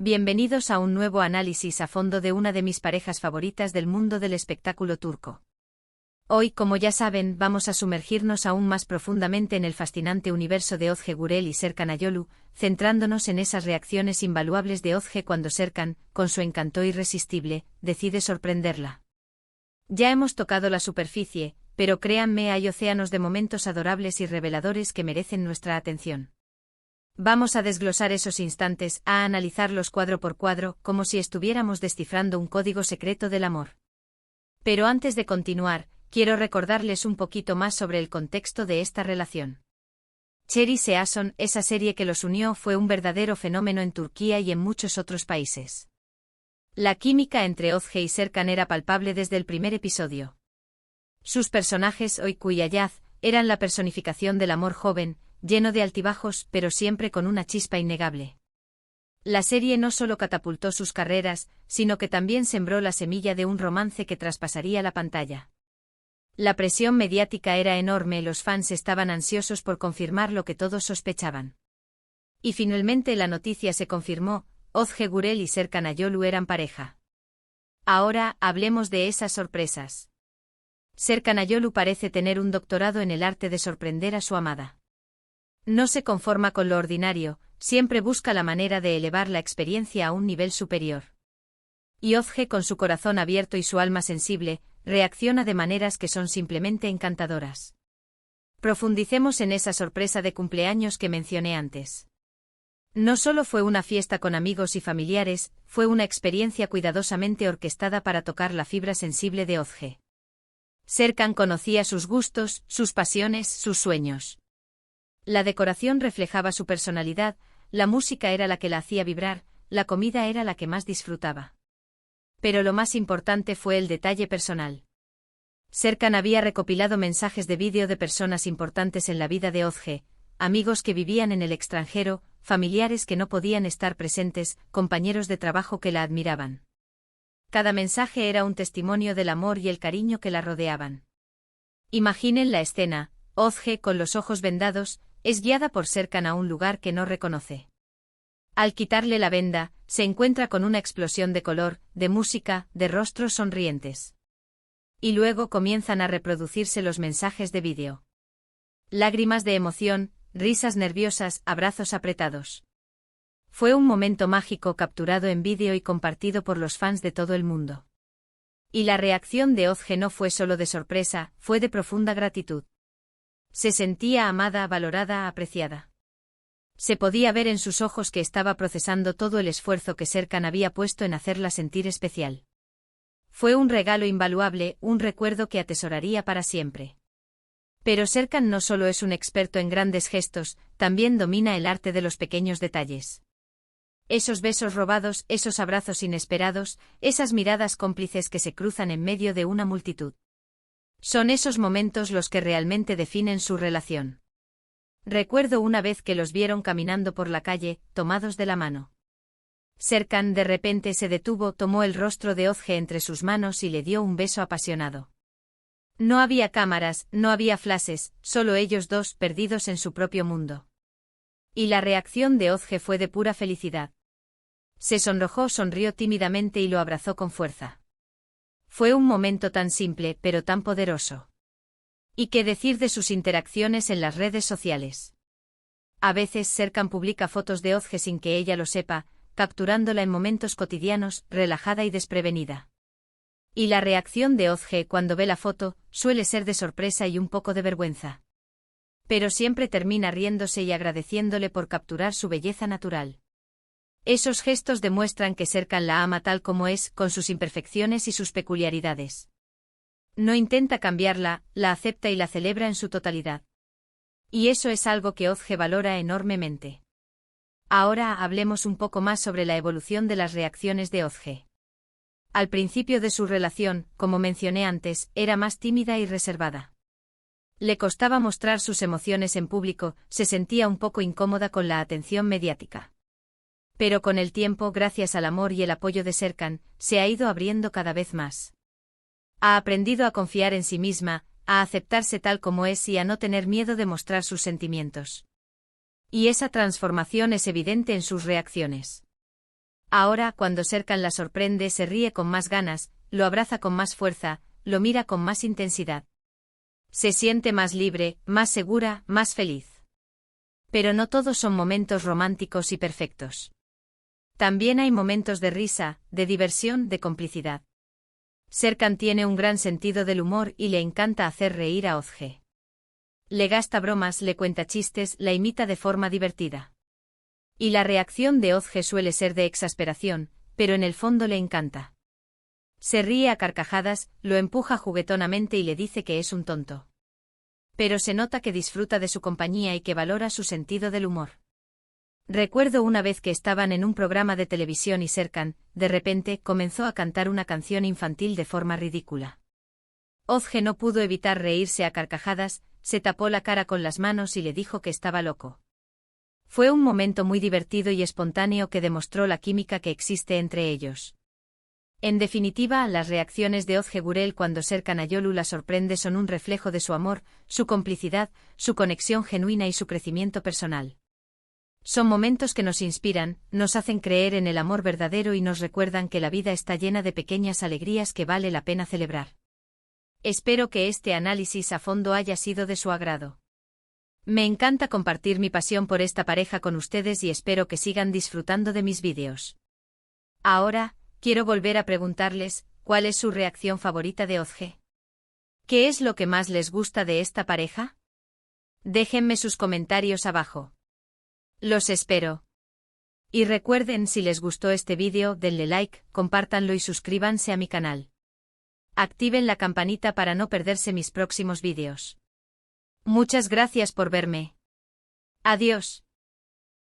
Bienvenidos a un nuevo análisis a fondo de una de mis parejas favoritas del mundo del espectáculo turco. Hoy, como ya saben, vamos a sumergirnos aún más profundamente en el fascinante universo de Özge Gürel y Serkan Ayolu, centrándonos en esas reacciones invaluables de Özge cuando Serkan, con su encanto irresistible, decide sorprenderla. Ya hemos tocado la superficie, pero créanme, hay océanos de momentos adorables y reveladores que merecen nuestra atención. Vamos a desglosar esos instantes, a analizarlos cuadro por cuadro, como si estuviéramos descifrando un código secreto del amor. Pero antes de continuar, quiero recordarles un poquito más sobre el contexto de esta relación. Cherry Season, esa serie que los unió, fue un verdadero fenómeno en Turquía y en muchos otros países. La química entre Özge y Serkan era palpable desde el primer episodio. Sus personajes, Öykü y Ayaz, eran la personificación del amor joven, lleno de altibajos, pero siempre con una chispa innegable. La serie no solo catapultó sus carreras, sino que también sembró la semilla de un romance que traspasaría la pantalla. La presión mediática era enorme, los fans estaban ansiosos por confirmar lo que todos sospechaban. Y finalmente la noticia se confirmó: Özge Gürel y Serkan Ayolu eran pareja. Ahora, hablemos de esas sorpresas. Serkan Ayolu parece tener un doctorado en el arte de sorprender a su amada. No se conforma con lo ordinario, siempre busca la manera de elevar la experiencia a un nivel superior. Y Özge, con su corazón abierto y su alma sensible, reacciona de maneras que son simplemente encantadoras. Profundicemos en esa sorpresa de cumpleaños que mencioné antes. No solo fue una fiesta con amigos y familiares, fue una experiencia cuidadosamente orquestada para tocar la fibra sensible de Özge. Serkan conocía sus gustos, sus pasiones, sus sueños. La decoración reflejaba su personalidad, la música era la que la hacía vibrar, la comida era la que más disfrutaba. Pero lo más importante fue el detalle personal. Serkan había recopilado mensajes de vídeo de personas importantes en la vida de Özge, amigos que vivían en el extranjero, familiares que no podían estar presentes, compañeros de trabajo que la admiraban. Cada mensaje era un testimonio del amor y el cariño que la rodeaban. Imaginen la escena: Özge, con los ojos vendados, es guiada por Serkan a un lugar que no reconoce. Al quitarle la venda, se encuentra con una explosión de color, de música, de rostros sonrientes. Y luego comienzan a reproducirse los mensajes de vídeo. Lágrimas de emoción, risas nerviosas, abrazos apretados. Fue un momento mágico capturado en vídeo y compartido por los fans de todo el mundo. Y la reacción de Özge no fue solo de sorpresa, fue de profunda gratitud. Se sentía amada, valorada, apreciada. Se podía ver en sus ojos que estaba procesando todo el esfuerzo que Serkan había puesto en hacerla sentir especial. Fue un regalo invaluable, un recuerdo que atesoraría para siempre. Pero Serkan no solo es un experto en grandes gestos, también domina el arte de los pequeños detalles. Esos besos robados, esos abrazos inesperados, esas miradas cómplices que se cruzan en medio de una multitud. Son esos momentos los que realmente definen su relación. Recuerdo una vez que los vieron caminando por la calle, tomados de la mano. Serkan de repente se detuvo, tomó el rostro de Özge entre sus manos y le dio un beso apasionado. No había cámaras, no había flashes, solo ellos dos, perdidos en su propio mundo. Y la reacción de Özge fue de pura felicidad. Se sonrojó, sonrió tímidamente y lo abrazó con fuerza. Fue un momento tan simple, pero tan poderoso. ¿Y qué decir de sus interacciones en las redes sociales? A veces Serkan publica fotos de Özge sin que ella lo sepa, capturándola en momentos cotidianos, relajada y desprevenida. Y la reacción de Özge cuando ve la foto suele ser de sorpresa y un poco de vergüenza. Pero siempre termina riéndose y agradeciéndole por capturar su belleza natural. Esos gestos demuestran que Serkan la ama tal como es, con sus imperfecciones y sus peculiaridades. No intenta cambiarla, la acepta y la celebra en su totalidad. Y eso es algo que Özge valora enormemente. Ahora hablemos un poco más sobre la evolución de las reacciones de Özge. Al principio de su relación, como mencioné antes, era más tímida y reservada. Le costaba mostrar sus emociones en público, se sentía un poco incómoda con la atención mediática. Pero con el tiempo, gracias al amor y el apoyo de Serkan, se ha ido abriendo cada vez más. Ha aprendido a confiar en sí misma, a aceptarse tal como es y a no tener miedo de mostrar sus sentimientos. Y esa transformación es evidente en sus reacciones. Ahora, cuando Serkan la sorprende, se ríe con más ganas, lo abraza con más fuerza, lo mira con más intensidad. Se siente más libre, más segura, más feliz. Pero no todos son momentos románticos y perfectos. También hay momentos de risa, de diversión, de complicidad. Serkan tiene un gran sentido del humor y le encanta hacer reír a Özge. Le gasta bromas, le cuenta chistes, la imita de forma divertida. Y la reacción de Özge suele ser de exasperación, pero en el fondo le encanta. Se ríe a carcajadas, lo empuja juguetonamente y le dice que es un tonto. Pero se nota que disfruta de su compañía y que valora su sentido del humor. Recuerdo una vez que estaban en un programa de televisión y Serkan, de repente, comenzó a cantar una canción infantil de forma ridícula. Özge no pudo evitar reírse a carcajadas, se tapó la cara con las manos y le dijo que estaba loco. Fue un momento muy divertido y espontáneo que demostró la química que existe entre ellos. En definitiva, las reacciones de Özge Gürel cuando Serkan Ayolu la sorprende son un reflejo de su amor, su complicidad, su conexión genuina y su crecimiento personal. Son momentos que nos inspiran, nos hacen creer en el amor verdadero y nos recuerdan que la vida está llena de pequeñas alegrías que vale la pena celebrar. Espero que este análisis a fondo haya sido de su agrado. Me encanta compartir mi pasión por esta pareja con ustedes y espero que sigan disfrutando de mis vídeos. Ahora, quiero volver a preguntarles, ¿cuál es su reacción favorita de Özge? ¿Qué es lo que más les gusta de esta pareja? Déjenme sus comentarios abajo. Los espero. Y recuerden, si les gustó este vídeo, denle like, compártanlo y suscríbanse a mi canal. Activen la campanita para no perderse mis próximos vídeos. Muchas gracias por verme. Adiós.